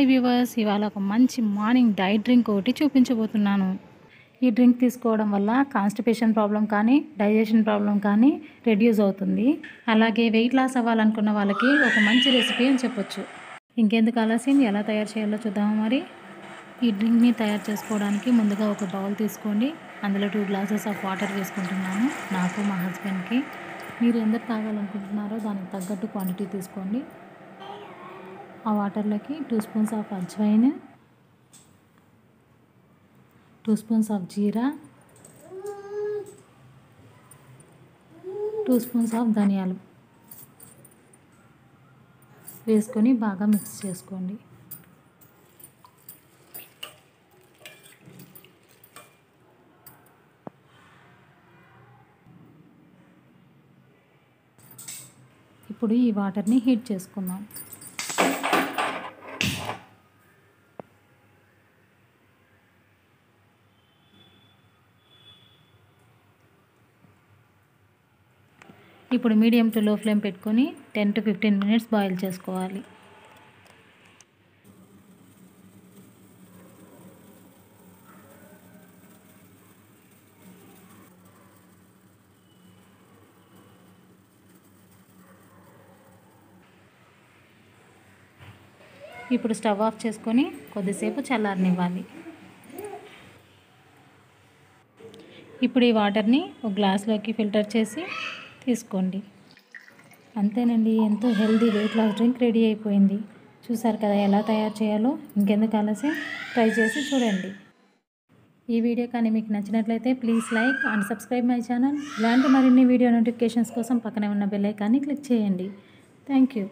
Hi viewers, ఇవాళ ఒక మంచి మార్నింగ్ డైట్ డ్రింక్ ఒకటి చూపించబోతున్నాను. ఈ డ్రింక్ తీసుకోవడం వల్ల కాన్స్టిపేషన్ ప్రాబ్లం కానీ డైజెషన్ ప్రాబ్లం కానీ రెడ్యూస్ అవుతుంది. అలాగే వెయిట్ లాస్ అవ్వాలనుకున్న వాళ్ళకి ఒక మంచి రెసిపీ అని చెప్పొచ్చు. ఇంకెందుకు ఆలస్యం, ఎలా తయారు చేయాలో చూద్దాము. మరి ఈ డ్రింక్ని తయారు చేసుకోవడానికి ముందుగా ఒక బౌల్ తీసుకోండి. అందులో 2 గ్లాసెస్ ఆఫ్ వాటర్ వేసుకుంటున్నాను, నాకు మా హస్బెండ్కి. మీరు ఎంత తాగాలనుకుంటున్నారో దానికి తగ్గట్టు క్వాంటిటీ తీసుకోండి. ఆ వాటర్లోకి 2 spoons of ajwain, 2 spoons of jeera, 2 spoons of ధనియాలు వేసుకొని బాగా మిక్స్ చేసుకోండి. ఇప్పుడు ఈ వాటర్ని హీట్ చేసుకుందాం. ఇప్పుడు మీడియం టు లో ఫ్లేమ్ పెట్టుకొని 10 to 15 మినిట్స్ బాయిల్ చేసుకోవాలి. ఇప్పుడు స్టవ్ ఆఫ్ చేసుకొని కొద్దిసేపు చల్లారనివ్వాలి. ఇప్పుడు ఈ వాటర్ని ఒక గ్లాస్లోకి ఫిల్టర్ చేసి తీసుకోండి. అంతేనండి, ఎంతో healthy weight loss drink ready అయిపోయింది. చూసారు కదా ఎలా తయారు చేయాలో. ఇంకెందుకు ఆలస్యం, ట్రై చేసి చూడండి. ఈ వీడియో కానీ మీకు నచ్చినట్లయితే please like and subscribe my channel. ఇలాంటి మరిన్ని వీడియో నోటిఫికేషన్స్ కోసం పక్కనే ఉన్న బెల్ ఐకాన్ని క్లిక్ చేయండి. Thank you.